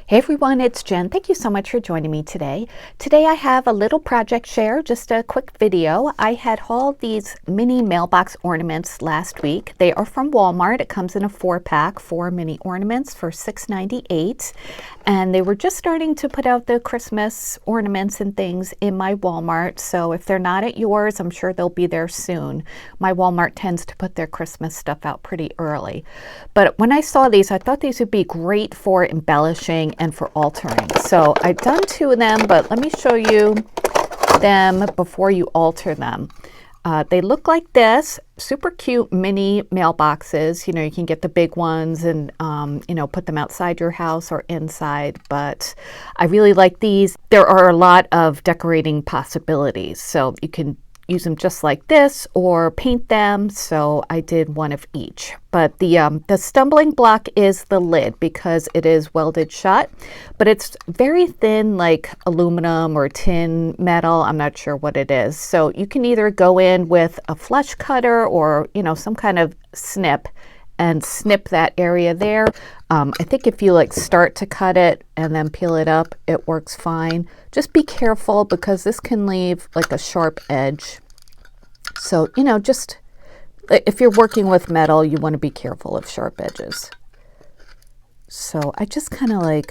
Hey everyone, it's Jen. Thank you so much for joining me today. Today I have a little project share, just a quick video. I had hauled these mini mailbox ornaments last week. They are from Walmart. It comes in a 4-pack, 4 mini ornaments for $6.98. And they were just starting to put out the Christmas ornaments and things in my Walmart. So if they're not at yours, I'm sure they'll be there soon. My Walmart tends to put their Christmas stuff out pretty early. But when I saw these, I thought these would be great for embellishing and for altering. So I've done 2 of them, but let me show you them before you alter them. They look like this, super cute mini mailboxes. You know, you can get the big ones and, put them outside your house or inside, but I really like these. There are a lot of decorating possibilities. So you can use them just like this or paint them. So I did one of each. But the stumbling block is the lid because it is welded shut, but it's very thin, like aluminum or tin metal. I'm not sure what it is. So you can either go in with a flush cutter or, some kind of snip and snip that area there. I think if you start to cut it and then peel it up, it works fine. Just be careful because this can leave like a sharp edge. So, just if you're working with metal, you want to be careful of sharp edges. So I just kind of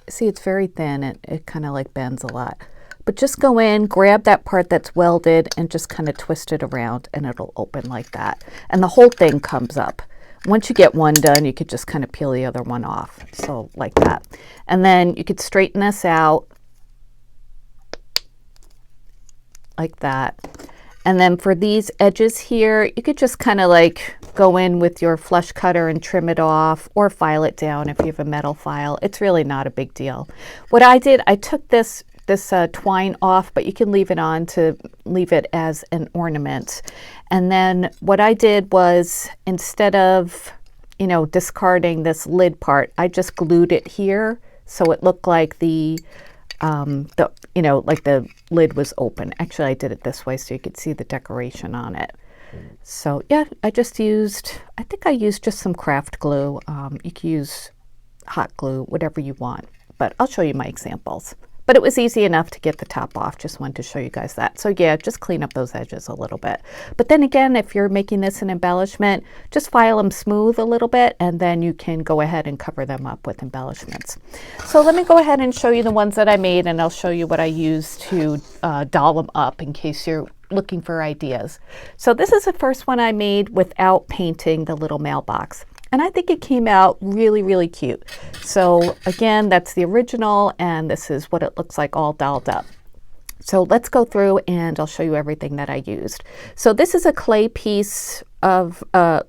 see it's very thin and it kind of bends a lot. But just go in, grab that part that's welded and just kind of twist it around and it'll open like that. And the whole thing comes up. Once you get one done, you could just kind of peel the other one off. So like that. And then you could straighten this out like that. And then for these edges here, you could just kind of go in with your flush cutter and trim it off or file it down if you have a metal file. It's really not a big deal. What I did, I took this twine off, but you can leave it on to leave it as an ornament. And then what I did was, instead of, discarding this lid part, I just glued it here so it looked like the lid was open. Actually, I did it this way so you could see the decoration on it. So yeah, I think I used just some craft glue. You can use hot glue, whatever you want, but I'll show you my examples. But it was easy enough to get the top off. Just wanted to show you guys that. So yeah, just clean up those edges a little bit. But then again, if you're making this an embellishment, just file them smooth a little bit and then you can go ahead and cover them up with embellishments. So let me go ahead and show you the ones that I made, and I'll show you what I used to doll them up in case you're looking for ideas. So this is the first one I made without painting the little mailbox. And I think it came out really, really cute. So again, that's the original, and this is what it looks like all dolled up. So let's go through and I'll show you everything that I used. So this is a clay piece of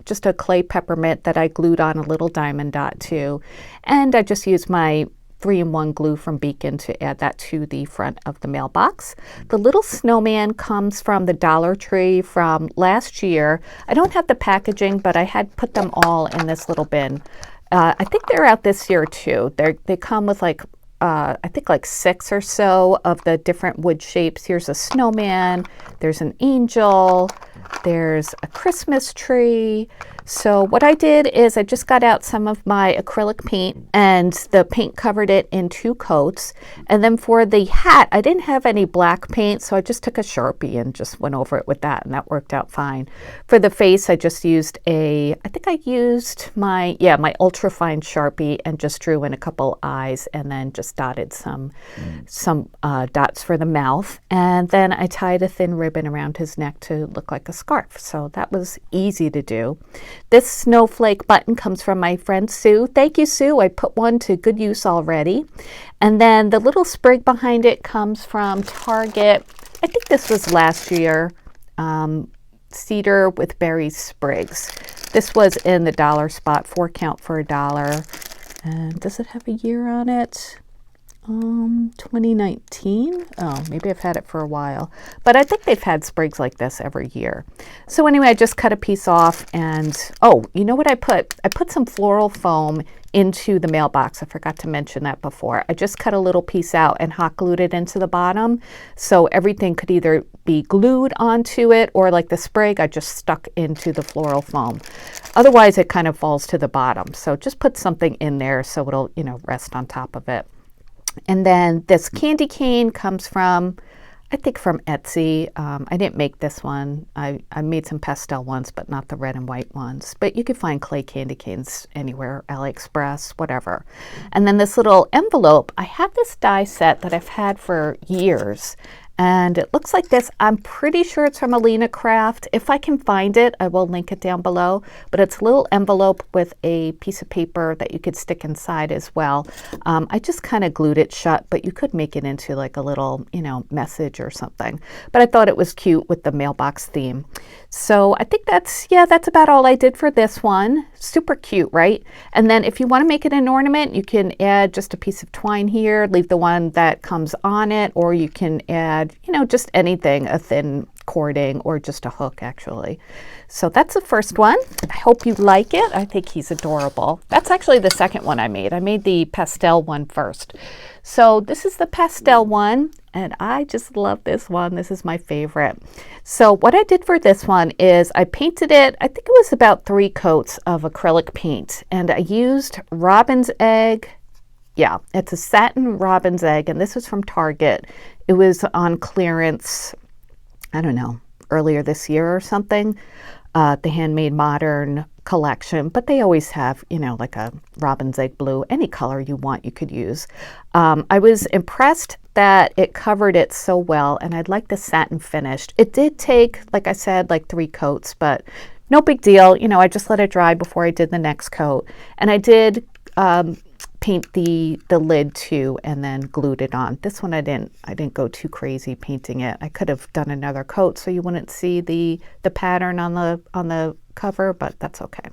just a clay peppermint that I glued on a little diamond dot to. And I just used my 3-in-1 glue from Beacon to add that to the front of the mailbox. The little snowman comes from the Dollar Tree from last year. I don't have the packaging, but I had put them all in this little bin. I think they're out this year too. They come with I think 6 or so of the different wood shapes. Here's a snowman, there's an angel, there's a Christmas tree. So what I did is I just got out some of my acrylic paint, and the paint covered it in 2 coats. And then for the hat, I didn't have any black paint, so I just took a Sharpie and just went over it with that, and that worked out fine. For the face, I just used I think I used my ultra fine Sharpie and just drew in a couple eyes and then just dotted some dots for the mouth. And then I tied a thin ribbon around his neck to look like a scarf. So that was easy to do. This snowflake button comes from my friend Sue. Thank you, Sue. I put one to good use already. And then the little sprig behind it comes from Target. I think this was last year. Cedar with berry sprigs. This was in the dollar spot, 4 count for $1. And does it have a year on it? 2019. Oh, maybe I've had it for a while, but I think they've had sprigs like this every year. So anyway, I just cut a piece off, and oh, you know what I put? I put some floral foam into the mailbox. I forgot to mention that before. I just cut a little piece out and hot glued it into the bottom, so everything could either be glued onto it or like the sprig I just stuck into the floral foam. Otherwise it kind of falls to the bottom. So just put something in there so it'll, you know, rest on top of it. And then this candy cane comes from, I think from Etsy. I didn't make this one. I made some pastel ones, but not the red and white ones. But you can find clay candy canes anywhere, AliExpress, whatever. And then this little envelope, I have this die set that I've had for years. And it looks like this. I'm pretty sure it's from Alinacutle. If I can find it, I will link it down below. But it's a little envelope with a piece of paper that you could stick inside as well. I just kind of glued it shut, but you could make it into like a little, you know, message or something. But I thought it was cute with the mailbox theme. So I think that's about all I did for this one. Super cute, right? And then if you want to make it an ornament, you can add just a piece of twine here, leave the one that comes on it, or you can add, you know, just anything, a thin cording or just a hook actually. So that's the first one. I hope you like it. I think he's adorable. That's actually the second one I made. I made the pastel one first. So this is the pastel one, and I just love this one. This is my favorite. So what I did for this one is I painted it, I think it was about 3 coats of acrylic paint, and I used robin's egg. Yeah, it's a satin robin's egg, and this was from Target. It was on clearance, I don't know, earlier this year or something, the Handmade Modern collection, but they always have, you know, like a robin's egg blue, any color you want you could use. I was impressed that it covered it so well, and I'd like the satin finished. It did take, like I said, like 3 coats, but no big deal. You know, I just let it dry before I did the next coat. And I did paint the lid too, and then glued it on. This one I didn't go too crazy painting it. I could have done another coat so you wouldn't see the pattern on the cover, but that's okay.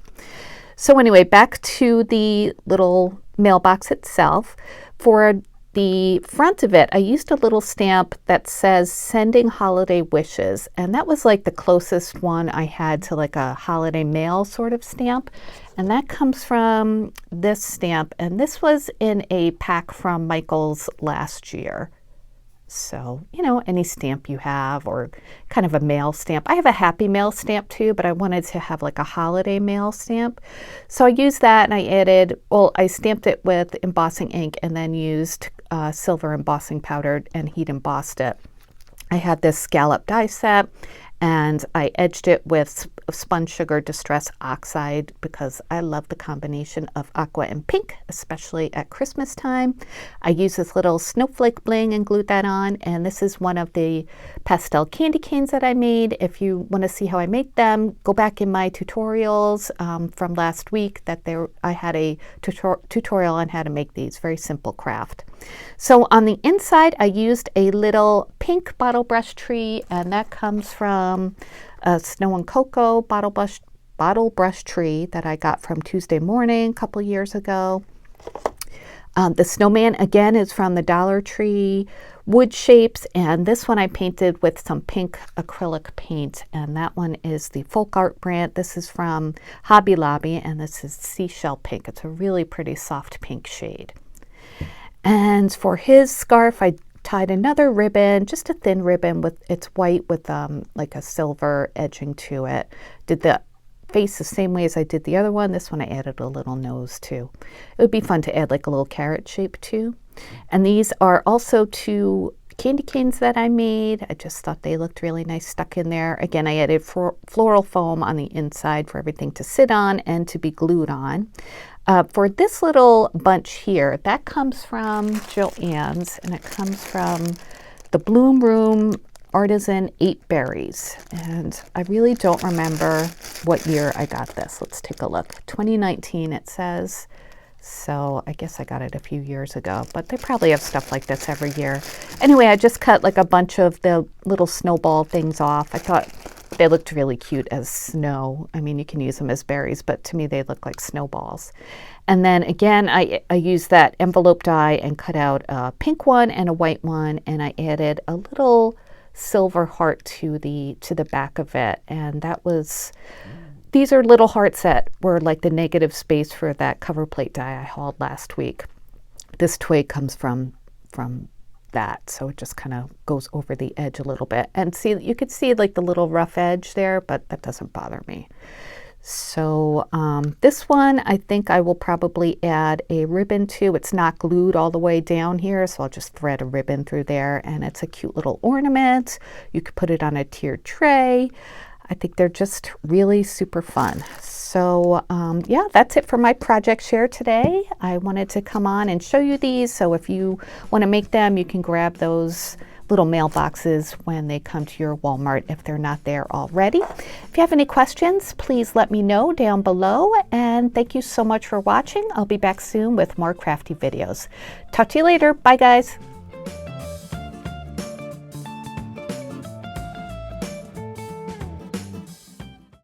So anyway, back to the little mailbox itself. For the front of it, I used a little stamp that says "Sending Holiday Wishes," and that was like the closest one I had to like a holiday mail sort of stamp. And that comes from this stamp, and this was in a pack from Michael's last year. So, you know, any stamp you have, or kind of a mail stamp. I have a happy mail stamp too, but I wanted to have like a holiday mail stamp. So I used that, and I added, well, I stamped it with embossing ink and then used silver embossing powder and heat embossed it. I had this scallop die set, and I edged it with spun sugar distress oxide because I love the combination of aqua and pink, especially at Christmas time. I used this little snowflake bling and glued that on, and this is one of the pastel candy canes that I made. If you want to see how I make them, go back in my tutorials from last week. I had a tutorial on how to make these. Very simple craft. So on the inside, I used a little pink bottle brush tree, and that comes from a Snow and Cocoa bottle brush tree that I got from Tuesday Morning a couple years ago. The snowman, again, is from the Dollar Tree wood shapes, and this one I painted with some pink acrylic paint, and that one is the Folk Art brand. This is from Hobby Lobby, and this is Seashell Pink. It's a really pretty soft pink shade. And for his scarf, I tied another ribbon, just a thin ribbon it's white with like a silver edging to it. Did the face the same way as I did the other one. This one I added a little nose too. It would be fun to add like a little carrot shape too. And these are also 2 candy canes that I made. I just thought they looked really nice stuck in there. Again, I added floral foam on the inside for everything to sit on and to be glued on. For this little bunch here, that comes from Joann's, and it comes from the Bloom Room Artisan 8 Berries. And I really don't remember what year I got this. Let's take a look. 2019 it says. So I guess I got it a few years ago, but they probably have stuff like this every year. Anyway, I just cut like a bunch of the little snowball things off. I thought they looked really cute as snow. I mean, you can use them as berries, but to me they look like snowballs. And then again, I used that envelope die and cut out a pink one and a white one, and I added a little silver heart to the back of it, and that was these are little hearts that were like the negative space for that cover plate die I hauled last week. This twig comes from that, so it just kind of goes over the edge a little bit. And see, you could see like the little rough edge there, but that doesn't bother me. So this one, I think I will probably add a ribbon to. It's not glued all the way down here, so I'll just thread a ribbon through there, and it's a cute little ornament. You could put it on a tiered tray. I think they're just really super fun. So yeah, that's it for my project share today. I wanted to come on and show you these, so if you want to make them, you can grab those little mailboxes when they come to your Walmart if they're not there already. If you have any questions, please let me know down below, and thank you so much for watching. I'll be back soon with more crafty videos. Talk to you later. Bye guys.